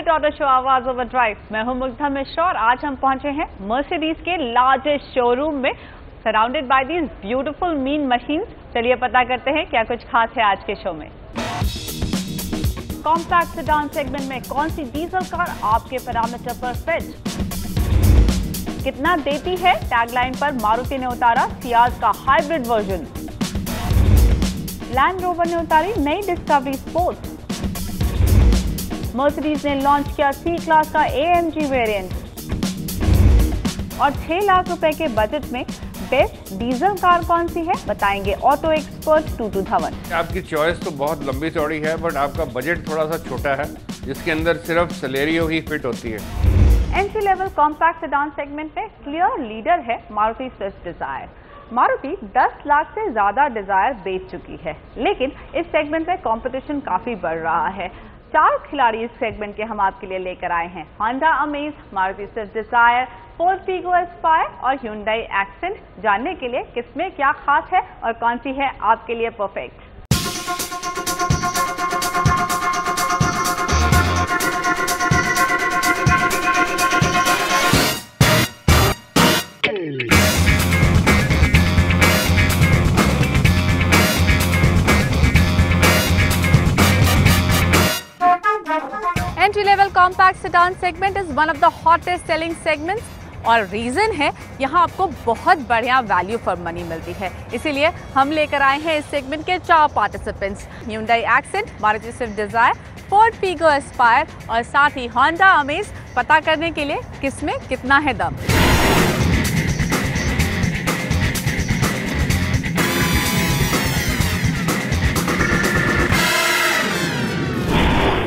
Favourite auto show आवाज over drive. मैं हूं मुग्धा मिश्रा और आज हम पहुंचे हैं मर्सिडीज के लार्जेस्ट शोरूम में, surrounded by these beautiful mean machines. चलिए पता करते हैं क्या कुछ खास है आज के शो में। कॉम्पैक्ट सेडान सेगमेंट में कौन सी डीजल कार आपके पैरामीटर पर फिट? कितना देती है टैगलाइन पर मारुति ने उतारा सियाज का हाइब्रिड वर्जन। लैंड रोवर ने उतारी नई डिस्कवरी स्पोर्ट्स। मर्सिडीज ने लॉन्च किया सी क्लास का AMG वेरिएंट। और 6 लाख रुपए के बजट में बेस्ट डीजल कार कौन सी है बताएंगे ऑटो एक्सपर्ट टूटू धवन। आपकी चॉइस तो बहुत लंबी चौड़ी है, बट आपका बजट थोड़ा सा छोटा है, जिसके अंदर सिर्फ सेलेरियो ही फिट होती है। Entry level compact sedan segment में क्लियर लीडर है मारुति स्विफ्ट डिजायर। मारुति 10 लाख से ज्यादा डिजायर बेच चुकी है, लेकिन इस सेगमेंट में कंपटीशन काफी बढ़ रहा है। 4 खिलाड़ी इस सेगमेंट के हम आपके लिए लेकर आए हैं। Honda Amaze, Maruti Swift Dzire, Ford Figo Aspire और Hyundai एक्सेंट। जानने के लिए किसमें क्या खास है और कौन सी है आपके लिए perfect. Entry level compact sedan segment is one of the hottest selling segments और रीजन है यहाँ आपको बहुत बढ़िया वैल्यू फॉर मनी मिलती है। इसीलिए हम लेकर आए हैं इस सेगमेंट के 4 participants, Hyundai Accent, Maruti Swift Dzire, Ford Figo Aspire और साथ ही होंडा अमेज, पता करने के लिए किसमें कितना है दम।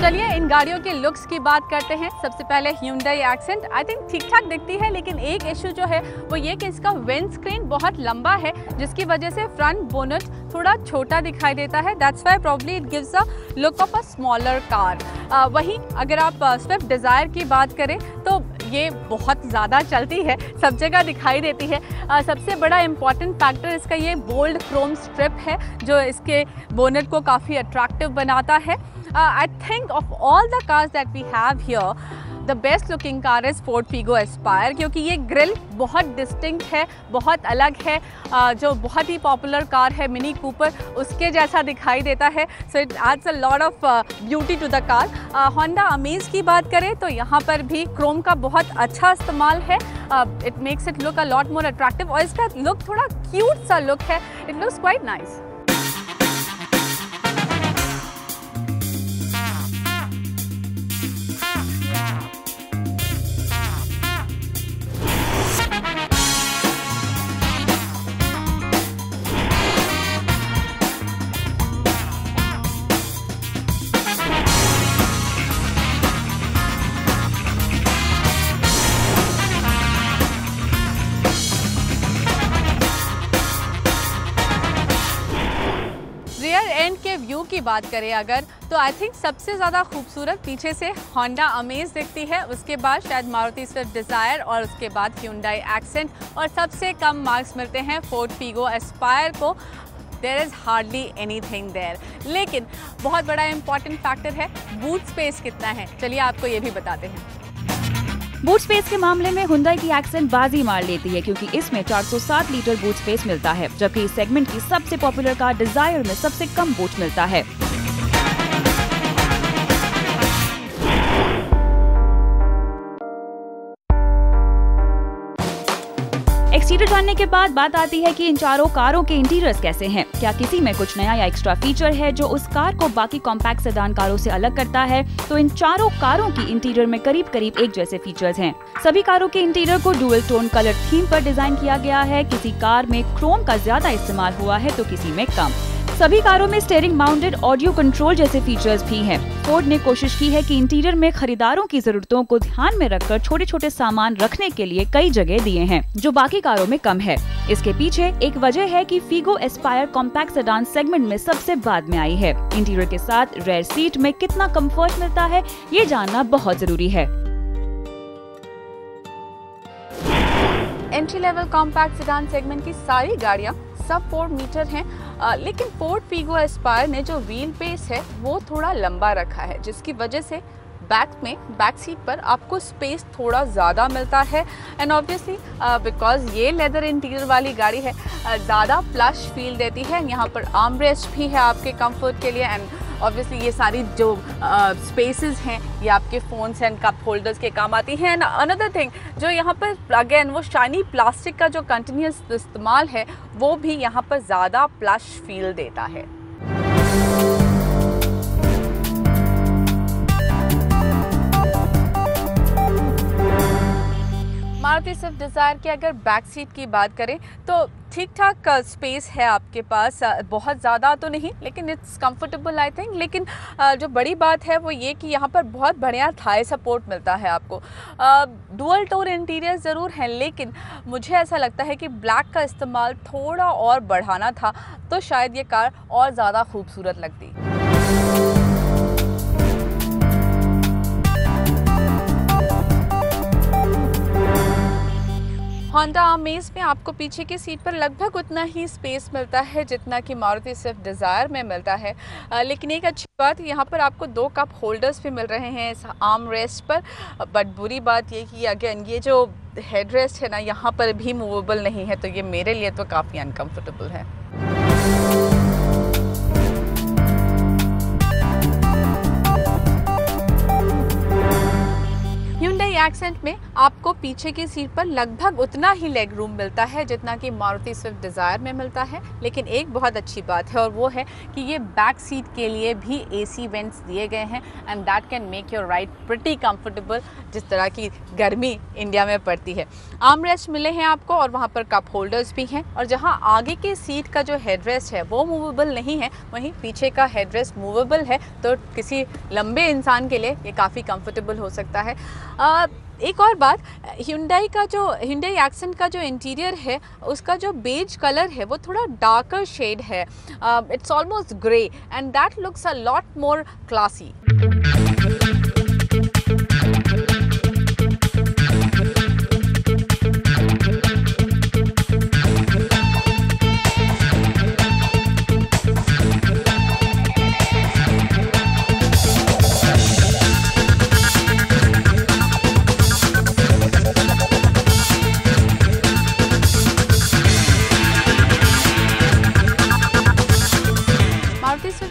चलिए इन गाड़ियों के लुक्स की बात करते हैं। सबसे पहले Hyundai एक्सेंट आई थिंक ठीक ठाक दिखती है, लेकिन एक इशू जो है वो ये कि इसका विंड स्क्रीन बहुत लंबा है, जिसकी वजह से फ्रंट बोनट थोड़ा छोटा दिखाई देता है। That's why probably it gives a look of a smaller car. वहीं अगर आप स्विफ्ट डिज़ायर की बात करें तो ये बहुत ज़्यादा चलती है, सब जगह दिखाई देती है। सबसे बड़ा इम्पॉर्टेंट फैक्टर इसका ये बोल्ड क्रोम स्ट्रिप है, जो इसके बोनट को काफ़ी अट्रैक्टिव बनाता है। I think of all the cars that we have here, the best looking car is Ford Figo Aspire, क्योंकि ये ग्रिल बहुत डिस्टिंक्ट है, बहुत अलग है। जो बहुत ही पॉपुलर कार है मिनी कूपर, उसके जैसा दिखाई देता है। So it adds a lot of beauty to the car. Honda Amaze की बात करें तो यहाँ पर भी क्रोम का बहुत अच्छा इस्तेमाल है। It makes it look a lot more attractive और इसका लुक थोड़ा क्यूट सा लुक है। It looks quite nice. And के व्यू की बात करें अगर, तो आई थिंक सबसे ज़्यादा खूबसूरत पीछे से होंडा अमेज दिखती है, उसके बाद शायद मारुति स्विफ्ट डिज़ायर और उसके बाद Hyundai एक्सेंट, और सबसे कम मार्क्स मिलते हैं फोर्ड फीगो एस्पायर को। There is hardly anything there. लेकिन बहुत बड़ा इंपॉर्टेंट फैक्टर है बूट स्पेस कितना है। चलिए आपको ये भी बताते हैं। बूट स्पेस के मामले में Hyundai की एक्सेंट बाजी मार लेती है, क्योंकि इसमें 407 लीटर बूट स्पेस मिलता है, जबकि इस सेगमेंट की सबसे पॉपुलर कार डिजायर में सबसे कम बूट मिलता है। एक्सटीरियर जानने के बाद बात आती है कि इन चारों कारों के इंटीरियर्स कैसे हैं। क्या किसी में कुछ नया या एक्स्ट्रा फीचर है जो उस कार को बाकी कॉम्पैक्ट सेडान कारों से अलग करता है? तो इन चारों कारों की इंटीरियर में करीब करीब एक जैसे फीचर्स हैं। सभी कारों के इंटीरियर को डुअल टोन कलर थीम पर डिजाइन किया गया है। किसी कार में क्रोम का ज्यादा इस्तेमाल हुआ है तो किसी में कम। सभी कारों में स्टीयरिंग माउंटेड ऑडियो कंट्रोल जैसे फीचर्स भी हैं। फोर्ड ने कोशिश की है कि इंटीरियर में खरीदारों की जरूरतों को ध्यान में रखकर छोटे छोटे सामान रखने के लिए कई जगह दिए हैं, जो बाकी कारों में कम है। इसके पीछे एक वजह है कि Figo Aspire compact sedan segment में सबसे बाद में आई है। इंटीरियर के साथ रेयर सीट में कितना कंफर्ट मिलता है, ये जानना बहुत जरूरी है। Entry level compact sedan segment की सारी गाड़ियां सब 4 मीटर हैं, लेकिन फोर्ड फीगो एस्पायर ने जो व्हील बेस है वो थोड़ा लंबा रखा है, जिसकी वजह से बैक सीट पर आपको स्पेस थोड़ा ज़्यादा मिलता है एंड ऑब्वियसली बिकॉज ये लेदर इंटीरियर वाली गाड़ी है ज़्यादा प्लश फील देती है। यहाँ पर आर्म रेस्ट भी है आपके कंफर्ट के लिए एंड ऑब्वियसली ये सारी जो स्पेसेस हैं ये आपके फ़ोन्स एंड कप होल्डर्स के काम आती हैं। एंड अनदर थिंग जो यहाँ पर अगेन वो शाइनी प्लास्टिक का जो कंटिन्यूस इस्तेमाल है वो भी यहाँ पर ज़्यादा प्लश फील देता है। मारुति स्विफ्ट डिज़ायर की अगर बैक सीट की बात करें तो ठीक ठाक स्पेस है आपके पास, बहुत ज़्यादा तो नहीं लेकिन इट्स कंफर्टेबल आई थिंक। लेकिन जो बड़ी बात है वो ये कि यहाँ पर बहुत बढ़िया थाई सपोर्ट मिलता है आपको। डुअल टोन इंटीरियर ज़रूर है लेकिन मुझे ऐसा लगता है कि ब्लैक का इस्तेमाल थोड़ा और बढ़ाना था तो शायद ये कार और ज़्यादा खूबसूरत लगती। होंडा अमेज में आपको पीछे की सीट पर लगभग उतना ही स्पेस मिलता है जितना कि मारुति स्विफ्ट डिज़ायर में मिलता है। लेकिन एक अच्छी बात यहाँ पर आपको 2 कप होल्डर्स भी मिल रहे हैं इस आर्म रेस्ट पर। बट बुरी बात ये कि अगेन ये जो हेड रेस्ट है ना यहाँ पर भी मूवेबल नहीं है तो ये मेरे लिए तो काफ़ी अनकम्फर्टेबल है। Hyundai Accent में आपको पीछे की सीट पर लगभग उतना ही लेग रूम मिलता है जितना कि मारुति स्विफ्ट डिज़ायर में मिलता है। लेकिन एक बहुत अच्छी बात है और वो है कि ये बैक सीट के लिए भी AC वेंट्स दिए गए हैं and that can make your ride pretty comfortable जिस तरह की गर्मी इंडिया में पड़ती है। आर्म रेस्ट मिले हैं आपको और वहाँ पर कप होल्डर्स भी हैं और जहाँ आगे की सीट का जो हेड रेस्ट है वो मूवेबल नहीं है वहीं पीछे का हेड रेस्ट मूवेबल है तो किसी लंबे इंसान के लिए ये काफ़ी कंफर्टेबल हो सकता है। एक और बात, Hyundai Accent का जो इंटीरियर है उसका जो बेज कलर है वो थोड़ा डार्कर शेड है। It's almost grey and that looks a lot more classy.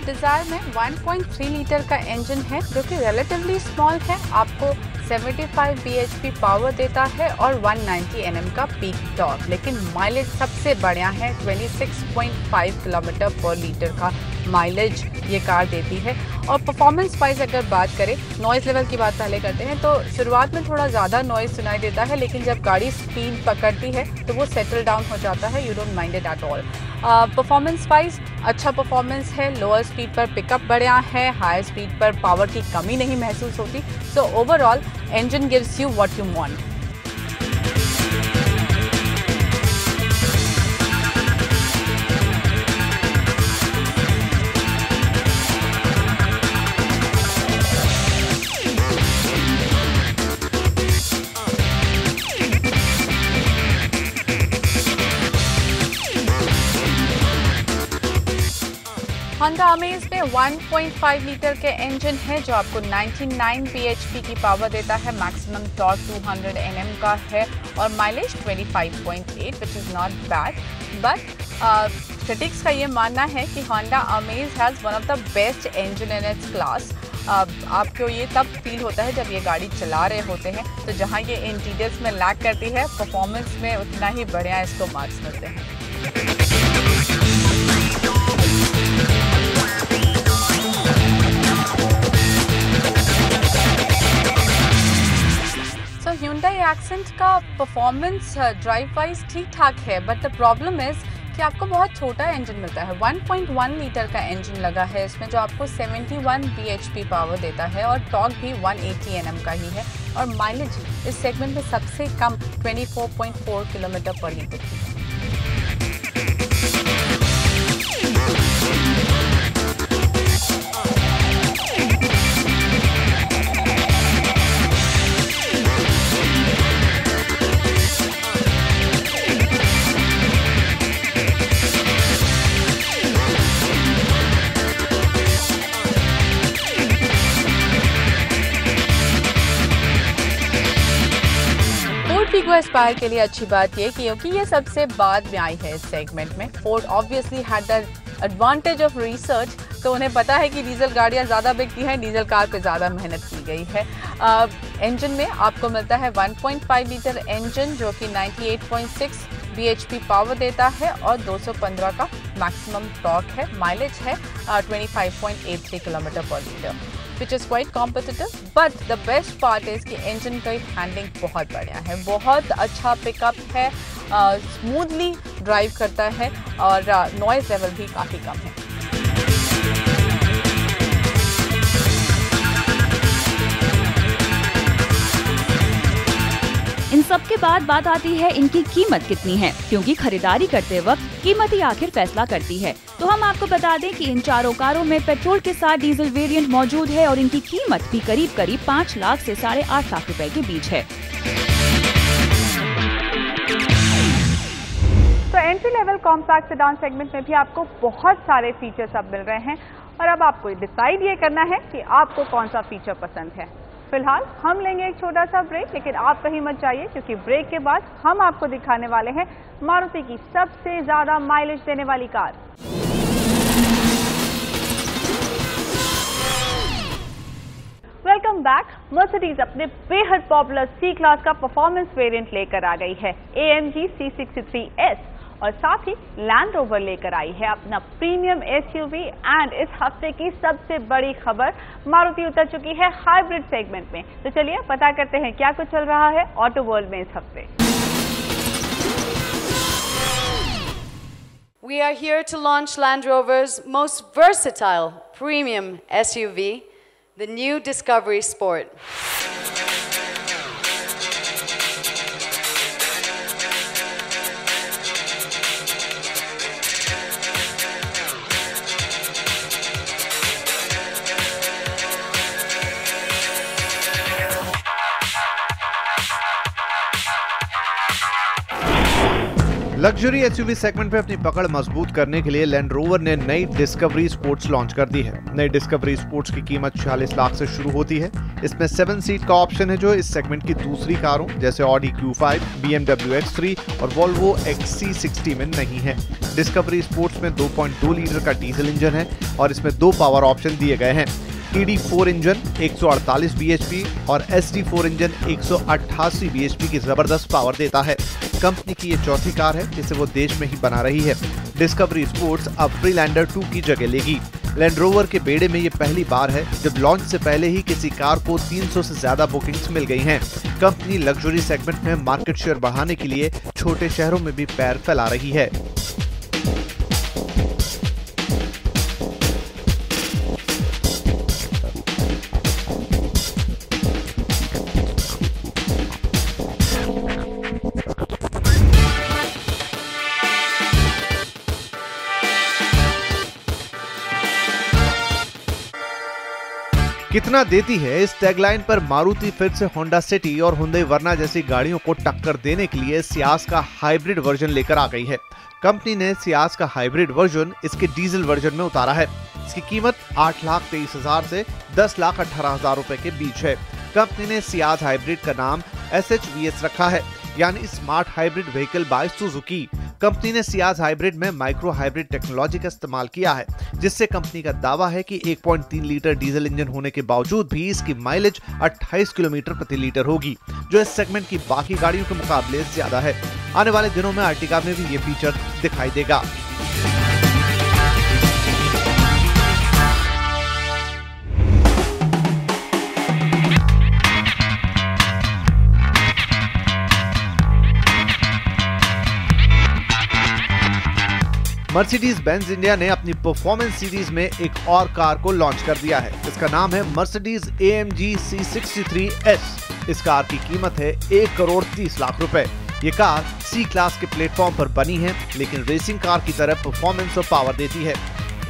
Desire में 1.3 लीटर का इंजन है जो कि रिलेटिवली स्मॉल है, आपको 75 bhp पावर देता है और 190 Nm का पीक टॉर्क। लेकिन माइलेज सबसे बढ़िया है, 26.5 किलोमीटर पर लीटर का माइलेज ये कार देती है। और परफॉर्मेंस वाइज अगर बात करें, नॉइज़ लेवल की बात पहले करते हैं तो शुरुआत में थोड़ा ज़्यादा नॉइज़ सुनाई देता है लेकिन जब गाड़ी स्पीड पकड़ती है तो वो सेटल डाउन हो जाता है, you don't mind it at all. Performance wise अच्छा परफॉर्मेंस है, लोअर स्पीड पर पिकअप बढ़िया है, हाई स्पीड पर पावर की कमी नहीं महसूस होती। So overall engine gives you what you want. Honda amaze में 1.5 लीटर के इंजन है जो आपको 99 bhp की पावर देता है, मैक्सिमम टॉर्क 200 Nm का है और mileage 25.8 which is not bad. But critics का ये मानना है कि Honda amaze has one of the best engine in its class. आपको ये तब फील होता है जब ये गाड़ी चला रहे होते हैं, तो जहाँ ये इंटीरियर्स में लैग करती है, परफॉर्मेंस में उतना ही बढ़िया इसको मार्क्स मिलते हैं। Hyundai Accent का परफॉर्मेंस ड्राइव वाइज ठीक ठाक है, बट द प्रॉब्लम इज़ कि आपको बहुत छोटा इंजन मिलता है। 1.1 लीटर का इंजन लगा है इसमें जो आपको 71 bhp पावर देता है और टॉर्क भी 180 Nm का ही है और माइलेज इस सेगमेंट में सबसे कम 24.4 किलोमीटर पर लीटर की है। फोर्ड फीगो एस्पायर के लिए अच्छी बात ये क्योंकि ये सबसे बाद में आई है इस सेगमेंट में। Ford obviously had the advantage of research, तो उन्हें पता है कि डीजल गाड़ियाँ ज़्यादा बिकती हैं, डीजल कार पे ज़्यादा मेहनत की गई है। इंजन में आपको मिलता है 1.5 लीटर इंजन जो कि 98.6 bhp पावर देता है और 215 का मैक्सिमम टॉर्क है। माइलेज है 25.83 किलोमीटर पर litre, which is quite competitive, but the best part is कि इंजन का हैंडलिंग बहुत बढ़िया है, बहुत अच्छा पिकअप है, स्मूथली ड्राइव करता है और नॉइज लेवल भी काफ़ी कम है। इन सब के बाद बात आती है इनकी कीमत कितनी है, क्योंकि खरीदारी करते वक्त कीमत ही आखिर फैसला करती है। तो हम आपको बता दें कि इन चारों कारों में पेट्रोल के साथ डीजल वेरिएंट मौजूद है और इनकी कीमत भी करीब 5 लाख से 8.5 लाख रुपए के बीच है। तो entry level compact sedan segment में भी आपको बहुत सारे फीचर्स अब मिल रहे हैं और अब आपको डिसाइड ये करना है कि आपको कौन सा फीचर पसंद है। फिलहाल हम लेंगे एक छोटा सा ब्रेक, लेकिन आप कहीं मत जाइए क्योंकि ब्रेक के बाद हम आपको दिखाने वाले हैं मारुति की सबसे ज्यादा माइलेज देने वाली कार। Welcome back. मर्सिडीज अपने बेहद पॉपुलर सी क्लास का परफॉर्मेंस वेरिएंट लेकर आ गई है AMG C63S और साथ ही लैंड रोवर लेकर आई है अपना प्रीमियम SUV। एंड इस हफ्ते की सबसे बड़ी खबर, मारुति उतर चुकी है हाइब्रिड सेगमेंट में। तो चलिए पता करते हैं क्या कुछ चल रहा है ऑटो वर्ल्ड में इस हफ्ते। We are here to launch Land Rover's most versatile premium SUV, the new Discovery Sport. Luxury SUV segment में अपनी पकड़ मजबूत करने के लिए लैंड रोवर ने नई डिस्कवरी स्पोर्ट्स लॉन्च कर दी है। नई डिस्कवरी स्पोर्ट्स की कीमत 46 लाख से शुरू होती है। इसमें 7 सीट का ऑप्शन है जो इस सेगमेंट की दूसरी कारों जैसे ऑडी Q5, BMW X3 और वोल्वो XC60 में नहीं है। डिस्कवरी स्पोर्ट्स में 2.2 लीटर का डीजल इंजन है और इसमें 2 पावर ऑप्शन दिए गए हैं। TD4 इंजन 148 bhp और SD4 इंजन 188 bhp की जबरदस्त पावर देता है। कंपनी की ये चौथी कार है जिसे वो देश में ही बना रही है। डिस्कवरी स्पोर्ट्स अब फ्रीलैंडर 2 की जगह लेगी। लैंड रोवर के बेड़े में ये पहली बार है जब लॉन्च से पहले ही किसी कार को 300 से ज्यादा बुकिंग्स मिल गई हैं। कंपनी लग्जरी सेगमेंट में मार्केट शेयर बढ़ाने के लिए छोटे शहरों में भी पैर फैला रही है। कितना देती है, इस टैगलाइन पर मारुति फिर से होंडा सिटी और हुंडई वर्ना जैसी गाड़ियों को टक्कर देने के लिए सियाज का हाइब्रिड वर्जन लेकर आ गई है। कंपनी ने सियाज का हाइब्रिड वर्जन इसके डीजल वर्जन में उतारा है। इसकी कीमत 8,23,000 से 10,18,000 रुपए के बीच है। कंपनी ने सियाज हाइब्रिड का नाम SHVS रखा है, यानी smart hybrid vehicle by Suzuki. कंपनी ने सियाज हाइब्रिड में माइक्रो हाइब्रिड टेक्नोलॉजी का इस्तेमाल किया है, जिससे कंपनी का दावा है कि 1.3 लीटर डीजल इंजन होने के बावजूद भी इसकी माइलेज 28 किलोमीटर प्रति लीटर होगी, जो इस सेगमेंट की बाकी गाड़ियों के मुकाबले ज्यादा है। आने वाले दिनों में अर्टिगा में भी ये फीचर दिखाई देगा। मर्सिडीज बेंज इंडिया ने अपनी परफॉर्मेंस सीरीज में एक और कार को लॉन्च कर दिया है। इसका नाम है मर्सिडीज AMG C63S। इस कार की कीमत है 1,30,00,000 रुपए। ये कार सी क्लास के प्लेटफॉर्म पर बनी है, लेकिन रेसिंग कार की तरह परफॉर्मेंस और पावर देती है।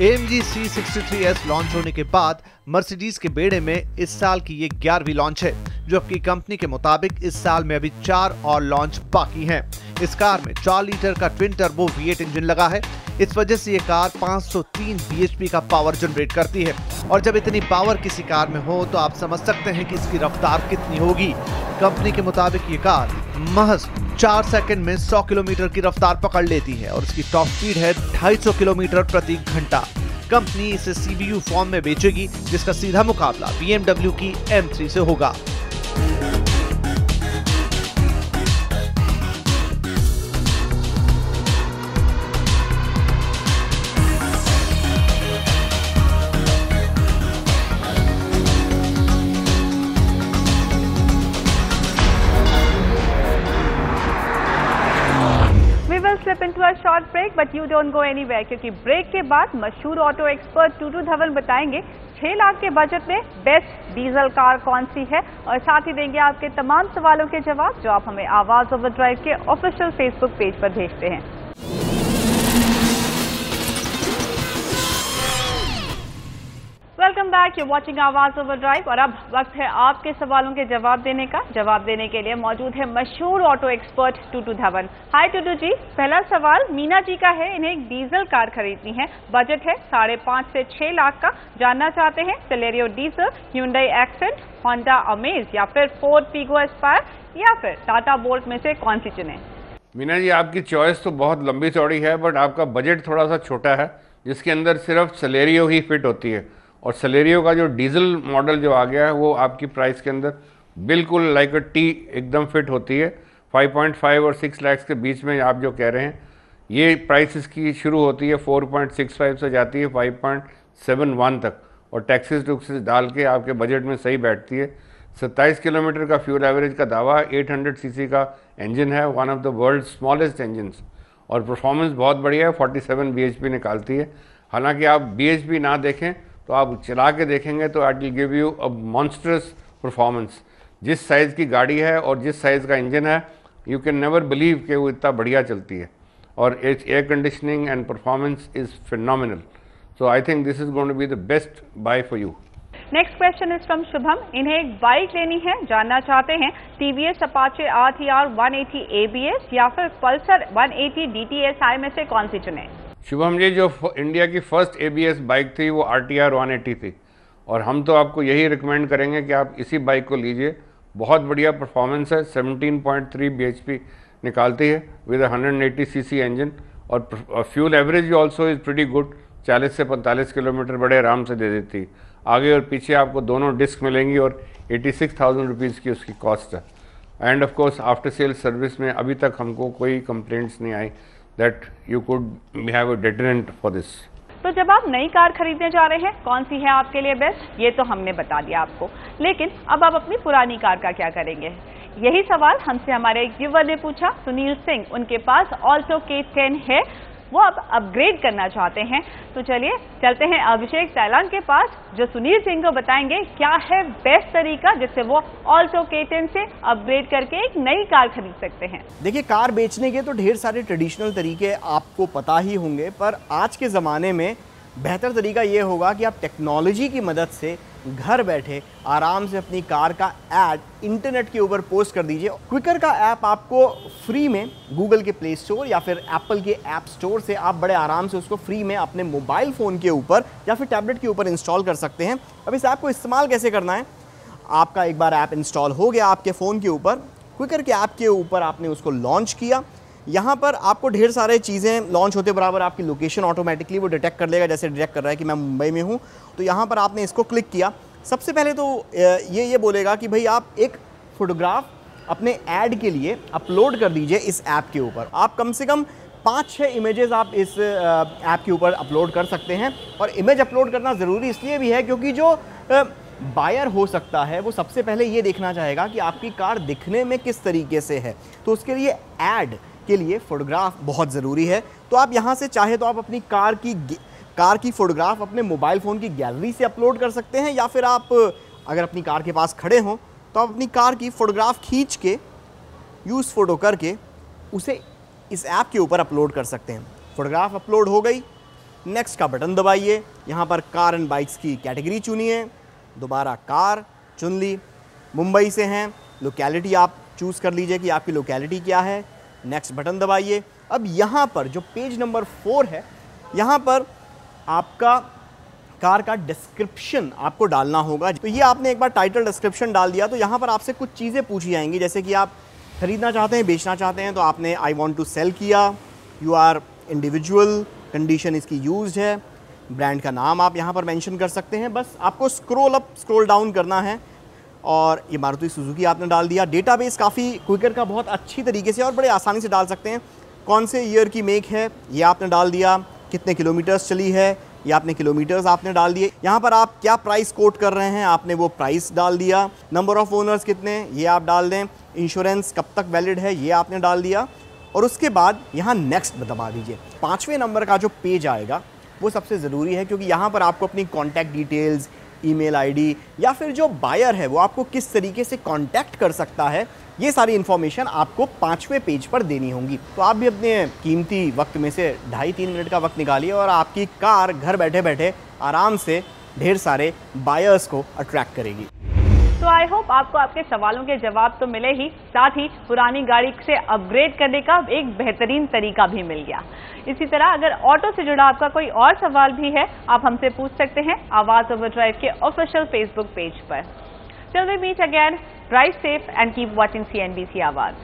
AMG C63S लॉन्च होने के बाद मर्सिडीज के बेड़े में इस साल की ये 11वीं लॉन्च है, जबकि कंपनी के मुताबिक इस साल में अभी 4 और लॉन्च बाकी हैं। इस कार में 4 लीटर का ट्विन टर्बो V8 इंजन लगा है। इस वजह से ये कार 503 bhp का पावर जनरेट करती है। और जब इतनी पावर किसी कार में हो तो आप समझ सकते हैं कि इसकी रफ्तार कितनी होगी। कंपनी के मुताबिक ये कार महज 4 सेकंड में 100 किलोमीटर की रफ्तार पकड़ लेती है और इसकी टॉप स्पीड है 250 किलोमीटर प्रति घंटा। कंपनी इसे CBU फॉर्म में बेचेगी, जिसका सीधा मुकाबला BMW की M3 से होगा। Slip into a short break, but you don't go anywhere क्योंकि ब्रेक के बाद मशहूर ऑटो एक्सपर्ट टूटू धवन बताएंगे 6 लाख के बजट में बेस्ट डीजल कार कौन सी है और साथ ही देंगे आपके तमाम सवालों के जवाब जो आप हमें आवाज ओवरड्राइव के ऑफिशियल फेसबुक पेज पर भेजते हैं। वेलकम बैक, you're watching आवाज ओवरड्राइव और अब वक्त है आपके सवालों के जवाब देने का। जवाब देने के लिए मौजूद है मशहूर ऑटो एक्सपर्ट टूटू धवन। हाय टूटू जी, पहला सवाल मीना जी का है। इन्हें एक डीजल कार खरीदनी है, बजट है 5.5 से 6 लाख का। जानना चाहते हैं Celerio diesel, Hyundai accent, Honda amaze या फिर फोर्ड फिगो एस्पायर या फिर टाटा बोल्ट में से कौन सी चुने? मीना जी, आपकी चॉइस तो बहुत लंबी चौड़ी है, बट आपका बजट थोड़ा सा छोटा है, जिसके अंदर सिर्फ सेलेरियो ही फिट होती है। और सेलेरियो का जो डीजल मॉडल जो आ गया है वो आपकी प्राइस के अंदर बिल्कुल लाइक अ टी एकदम फिट होती है। 5.5 और 6 लाख के बीच में आप जो कह रहे हैं, ये प्राइस इसकी शुरू होती है 4.65 से जाती है 5.71 तक और टैक्सेस टुक्सेस डाल के आपके बजट में सही बैठती है। 27 किलोमीटर का फ्यूल एवरेज का दावा, 800 सीसी का इंजन है, one of the world smallest engines और परफॉर्मेंस बहुत बढ़िया है, 47 bhp निकालती है। हालांकि आप bhp ना देखें तो आप चला के देखेंगे तो it will give you a monstrous performance. जिस साइज़ की गाड़ी है और जिस साइज़ का इंजन है, यू कैन नेवर बिलीव कि वो इतना बढ़िया चलती है और it's air conditioning and performance is phenomenal. So I think this is going to be the best buy for you. Next question is from Shubham. इन्हें एक बाइक लेनी है, जानना चाहते हैं TVS अपाचे RTR 180 ABS या फिर पल्सर 180 DTSI में से कौन सी चुने? शुभम जी, जो इंडिया की फर्स्ट ABS बाइक थी वो RTR 180 थी और हम तो आपको यही रिकमेंड करेंगे कि आप इसी बाइक को लीजिए। बहुत बढ़िया परफॉर्मेंस है, 17.3 bhp निकालती है विद 180 cc इंजन और fuel average also is pretty good, 40 से 45 किलोमीटर बड़े आराम से दे देती है। आगे और पीछे आपको दोनों डिस्क मिलेंगी और 86,000 रुपीज़ की उसकी कॉस्ट है। End of course after sale service में अभी तक हमको कोई कंप्लेंट्स नहीं आई that you could have a deterrent for this. तो जब आप नई कार खरीदने जा रहे हैं, कौन सी है आपके लिए बेस्ट? ये तो हमने बता दिया आपको, लेकिन अब आप अपनी पुरानी कार का क्या करेंगे? यही सवाल हमसे हमारे एक व्यूअर ने पूछा, सुनील सिंह। उनके पास ऑल्टो K10 है, वो अब अपग्रेड करना चाहते हैं। तो चलिए चलते हैं अभिषेक सैलान के पास, जो सुनील सिंह को बताएंगे क्या है बेस्ट तरीका जिससे वो ऑल्टो K10 से अपग्रेड करके एक नई कार खरीद सकते हैं। देखिए, कार बेचने के तो ढेर सारे ट्रेडिशनल तरीके आपको पता ही होंगे, पर आज के ज़माने में बेहतर तरीका ये होगा कि आप टेक्नोलॉजी की मदद से घर बैठे आराम से अपनी कार का ऐड इंटरनेट के ऊपर पोस्ट कर दीजिए। क्विकर का ऐप आपको फ्री में गूगल के प्ले स्टोर या फिर एप्पल के ऐप स्टोर से आप बड़े आराम से उसको फ्री में अपने मोबाइल फ़ोन के ऊपर या फिर टैबलेट के ऊपर इंस्टॉल कर सकते हैं। अब इस ऐप को इस्तेमाल कैसे करना है? आपका एक बार ऐप इंस्टॉल हो गया आपके फ़ोन के ऊपर, क्विकर के ऐप के ऊपर आपने उसको लॉन्च किया। यहाँ पर आपको ढेर सारे चीज़ें लॉन्च होते बराबर आपकी लोकेशन ऑटोमेटिकली वो डिटेक्ट कर लेगा। जैसे डिटेक्ट कर रहा है कि मैं मुंबई में हूँ, तो यहाँ पर आपने इसको क्लिक किया। सबसे पहले तो ये बोलेगा कि भाई आप एक फ़ोटोग्राफ अपने ऐड के लिए अपलोड कर दीजिए इस ऐप के ऊपर। आप कम से कम 5-6 इमेजेस आप इस ऐप के ऊपर अपलोड कर सकते हैं। और इमेज अपलोड करना ज़रूरी इसलिए भी है क्योंकि जो बायर हो सकता है वो सबसे पहले ये देखना चाहेगा कि आपकी कार दिखने में किस तरीके से है, तो उसके लिए ऐड के लिए फ़ोटोग्राफ बहुत ज़रूरी है। तो आप यहाँ से चाहे तो आप अपनी कार की फ़ोटोग्राफ अपने मोबाइल फ़ोन की गैलरी से अपलोड कर सकते हैं, या फिर आप अगर अपनी कार के पास खड़े हों तो आप अपनी कार की फ़ोटोग्राफ खींच के यूज़ फ़ोटो करके उसे इस ऐप के ऊपर अपलोड कर सकते हैं। फ़ोटोग्राफ अपलोड हो गई, नेक्स्ट का बटन दबाइए। यहाँ पर कार एंड बाइक्स की कैटेगरी चुनिए, दोबारा कार चुन ली, मुंबई से हैं, लोकेलिटी आप चूज़ कर लीजिए कि आपकी लोकेलिटी क्या है, नेक्स्ट बटन दबाइए। अब यहाँ पर जो पेज नंबर 4 है, यहाँ पर आपका कार का डिस्क्रिप्शन आपको डालना होगा। तो ये आपने एक बार टाइटल डिस्क्रिप्शन डाल दिया तो यहाँ पर आपसे कुछ चीज़ें पूछी जाएंगी, जैसे कि आप खरीदना चाहते हैं, बेचना चाहते हैं, तो आपने आई वॉन्ट टू सेल किया, यू आर इंडिविजुअल, कंडीशन इसकी यूज्ड है, ब्रांड का नाम आप यहाँ पर मेंशन कर सकते हैं। बस आपको स्क्रॉल अप स्क्रॉल डाउन करना है और ये मारुति सुजुकी आपने डाल दिया। डेटाबेस काफ़ी क्विकर का बहुत अच्छी तरीके से और बड़े आसानी से डाल सकते हैं। कौन से ईयर की मेक है ये आपने डाल दिया, कितने किलोमीटर्स चली है ये आपने किलोमीटर्स आपने डाल दिए। यहाँ पर आप क्या प्राइस कोट कर रहे हैं आपने वो प्राइस डाल दिया। नंबर ऑफ ओनर्स कितने ये आप डाल दें। इंश्योरेंस कब तक वैलिड है ये आपने डाल दिया और उसके बाद यहाँ नेक्स्ट दबा दीजिए। 5वें नंबर का जो पेज आएगा वो सबसे ज़रूरी है, क्योंकि यहाँ पर आपको अपनी कॉन्टैक्ट डिटेल्स, ईमेल आईडी या फिर जो बायर है वो आपको किस तरीके से कांटेक्ट कर सकता है, ये सारी इन्फॉर्मेशन आपको 5वें पेज पर देनी होंगी। तो आप भी अपने कीमती वक्त में से 2.5-3 मिनट का वक्त निकालिए और आपकी कार घर बैठे बैठे आराम से ढेर सारे बायर्स को अट्रैक्ट करेगी। तो आई होप आपको आपके सवालों के जवाब तो मिले ही, साथ ही पुरानी गाड़ी से अपग्रेड करने का एक बेहतरीन तरीका भी मिल गया। इसी तरह अगर ऑटो से जुड़ा आपका कोई और सवाल भी है, आप हमसे पूछ सकते हैं आवाज ओवरड्राइव के ऑफिशियल फेसबुक पेज पर। Till we meet again, drive safe and keep watching CNBC आवाज।